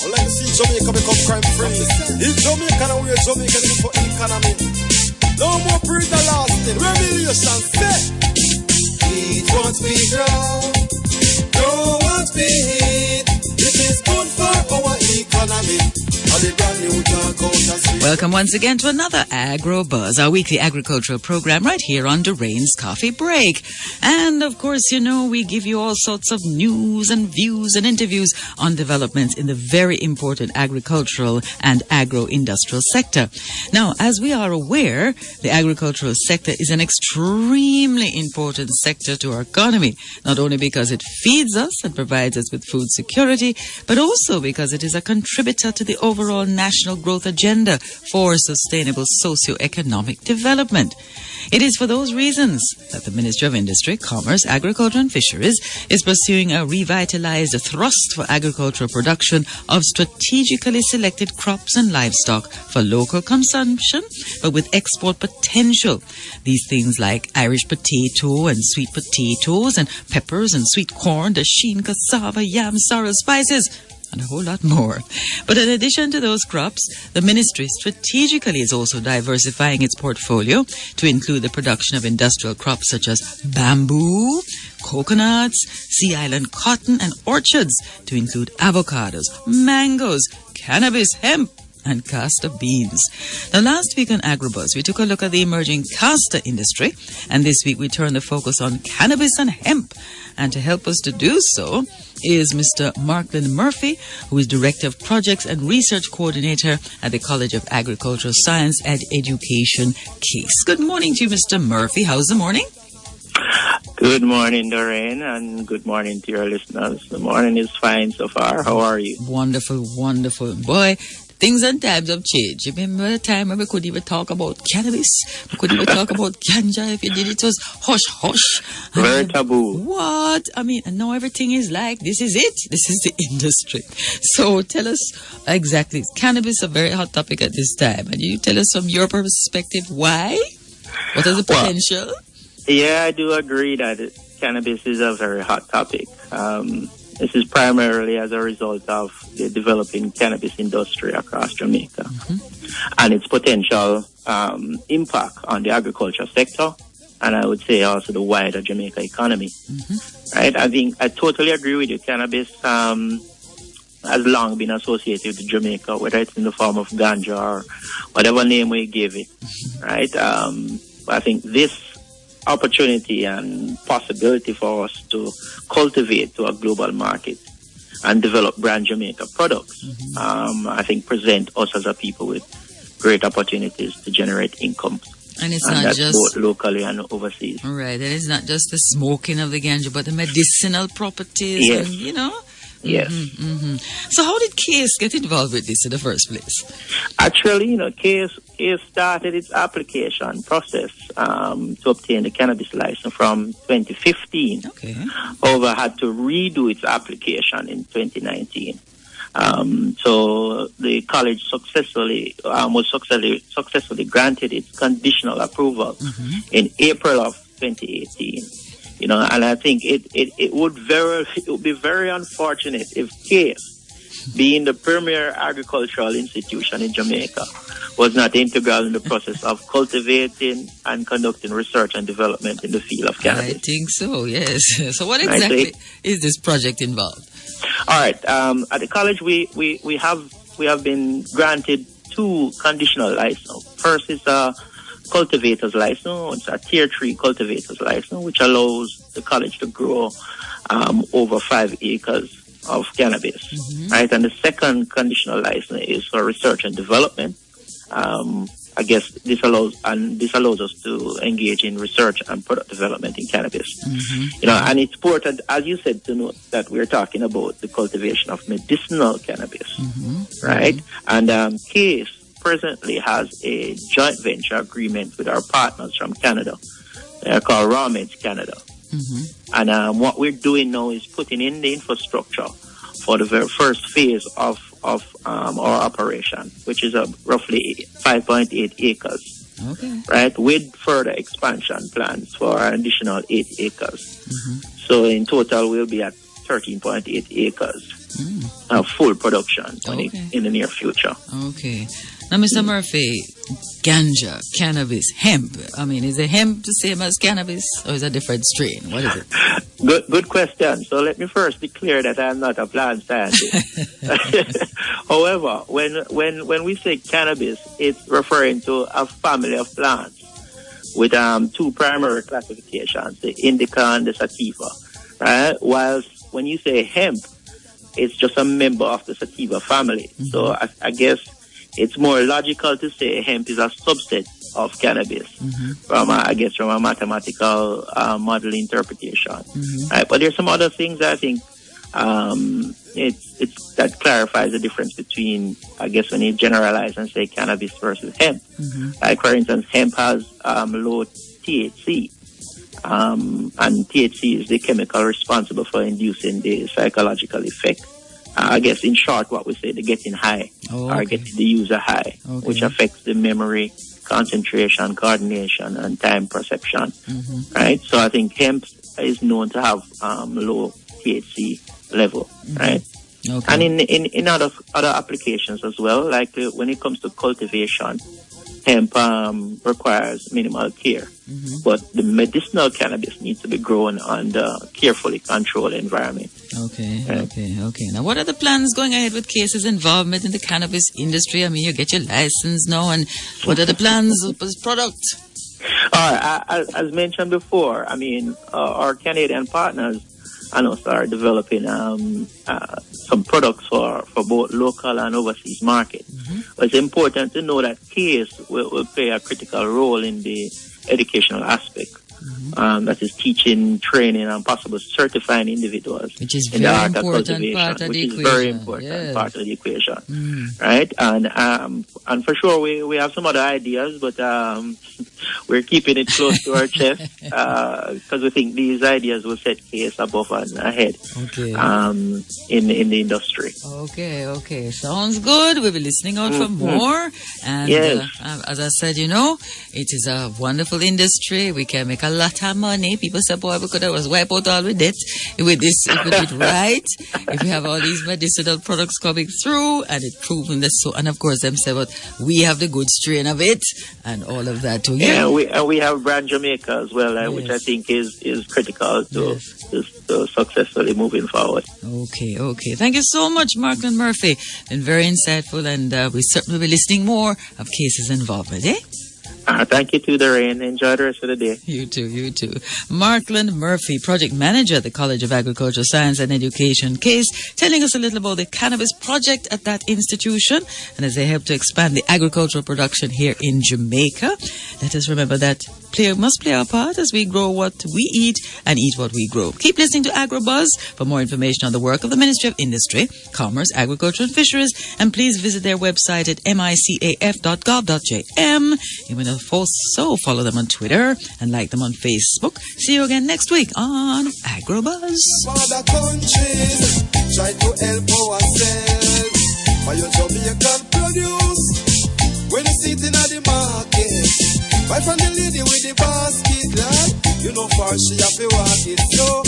I'd like to see Jamaica become crime free. If Jamaica and we're Jamaica looking for economy. No more breed the last thing. Revelation set. Eat what we grow. Grow what we eat. It is good for our economy. Welcome once again to another Agro Buzz, our weekly agricultural program right here on Doreen's Coffee Break. And of course, you know, we give you all sorts of news and views and interviews on developments in the very important agricultural and agro-industrial sector. Now, as we are aware, the agricultural sector is an extremely important sector to our economy, not only because it feeds us and provides us with food security, but also because it is a contributor to the overall national growth agenda for sustainable socio-economic development. It is for those reasons that the Ministry of Industry, Commerce, Agriculture and Fisheries is pursuing a revitalized thrust for agricultural production of strategically selected crops and livestock for local consumption, but with export potential. These things like Irish potato and sweet potatoes and peppers and sweet corn, dasheen, cassava, yam, sorrel, spices, and a whole lot more. But in addition to those crops, the ministry strategically is also diversifying its portfolio to include the production of industrial crops such as bamboo, coconuts, sea island cotton, and orchards to include avocados, mangoes, cannabis, hemp, and castor beans. Now, last week on AgroBuzz, we took a look at the emerging castor industry, and this week we turn the focus on cannabis and hemp. And to help us to do so is Mr. Markland Murphy, who is Director of Projects and Research Coordinator at the College of Agricultural Science and Education, CASE. Good morning to you, Mr. Murphy. How's the morning? Good morning, Doreen, and good morning to your listeners. The morning is fine so far. How are you? Wonderful, wonderful. Boy, things and times have changed. You remember the time when we couldn't even talk about cannabis? We couldn't even talk about ganja. If you did, it was hush, hush. Very taboo. What? I mean, and now everything is like, this is it. This is the industry. So tell us exactly. Cannabis is a very hot topic at this time. And you tell us from your perspective why? What is the potential? Well, yeah, I do agree that cannabis is a very hot topic. This is primarily as a result of the developing cannabis industry across Jamaica and its potential impact on the agriculture sector, and I would say also the wider Jamaica economy. Right? I think I totally agree with you. Cannabis has long been associated with Jamaica, whether it's in the form of ganja or whatever name we give it. Right? I think this opportunity and possibility for us to cultivate to a global market and develop brand Jamaica products, I think present us as a people with great opportunities to generate income. And it's not just both locally and overseas. Right, and it's not just the smoking of the ganja, but the medicinal properties. Yes. And, you know. Yes. So how did CASE get involved with this in the first place? Actually, CASE started its application process to obtain the cannabis license from 2015. Okay. However, had to redo its application in 2019. So the college successfully granted its conditional approval in April of 2018. And I think it would be very unfortunate if CASE, being the premier agricultural institution in Jamaica, was not integral in the process of cultivating and conducting research and development in the field of cannabis. I think so, yes. So what exactly is this project involved? All right. At the college, we have been granted 2 conditional licenses. First is a cultivator's license. It's a tier 3 cultivator's license, which allows the college to grow over 5 acres of cannabis, right? And the second conditional license is for research and development. I guess this allows us to engage in research and product development in cannabis. And it's important, as you said, to note that we're talking about the cultivation of medicinal cannabis, right? And CASE presently has a joint venture agreement with our partners from Canada. They're called Rawmeds Canada. And what we're doing now is putting in the infrastructure for the very first phase of our operation, which is roughly 5.8 acres. Okay. Right, with further expansion plans for an additional 8 acres. So in total, we'll be at 13.8 acres. full production in the near future. Okay. Now, Mr. Murphy, ganja, cannabis, hemp. I mean, is the hemp the same as cannabis, or is it a different strain? What is it? Good question. So let me first declare that I'm not a plant scientist. However, when we say cannabis, it's referring to a family of plants with two primary classifications, the indica and the sativa. Right? Whilst when you say hemp, it's just a member of the sativa family. Mm-hmm. So I guess it's more logical to say hemp is a subset of cannabis from a mathematical model interpretation. Right? But there's some other things I think it's that clarifies the difference between, I guess, when you generalize and say cannabis versus hemp. Like, for instance, hemp has low THC. And THC is the chemical responsible for inducing the psychological effect. I guess, in short, what we say, the getting high, or getting the user high, which affects the memory, concentration, coordination, and time perception. Right? So I think hemp is known to have low THC level, right? And in other applications as well, like when it comes to cultivation, hemp requires minimal care. But the medicinal cannabis needs to be grown under carefully controlled environment. Okay. Now, what are the plans going ahead with Case's involvement in the cannabis industry? I mean, you get your license now, and what are the plans of this product? As mentioned before, I mean, our Canadian partners are developing some products for both local and overseas markets. It's important to know that Case will play a critical role in the educational aspect. That is teaching, training, and possibly certifying individuals in the art of cultivation, which is very important part of the equation, right? And for sure, we have some other ideas, but we're keeping it close to our chest because we think these ideas will set Case above and ahead in the industry. Okay. Sounds good. We'll be listening out for more. And as I said, it is a wonderful industry. We can make a lot of money. People say, boy, we could have wiped out all with it. With this, if we do it right, if we have all these medicinal products coming through, and it proven that so, and of course, them say, but we have the good strain of it, and all of that too. Yeah, we have brand Jamaica as well, which I think is critical to successfully moving forward. Okay. Thank you so much, Markland Murphy. Been very insightful, and we certainly will be listening more of Case's involvement, Thank you too, Doreen. Enjoy the rest of the day. You too. Markland Murphy, Project Manager at the College of Agricultural Science and Education, Case, telling us a little about the cannabis project at that institution and as they help to expand the agricultural production here in Jamaica. Let us remember that must play our part as we grow what we eat and eat what we grow. Keep listening to AgroBuzz for more information on the work of the Ministry of Industry, Commerce, Agriculture and Fisheries, and please visit their website at micaf.gov.jm. You may also follow them on Twitter and like them on Facebook. See you again next week on AgroBuzz. Other countries try to help ourselves by your Jamaican produce. When you sit in the market, buy from the lady with the basket, lad. You know, for she have to walk it so.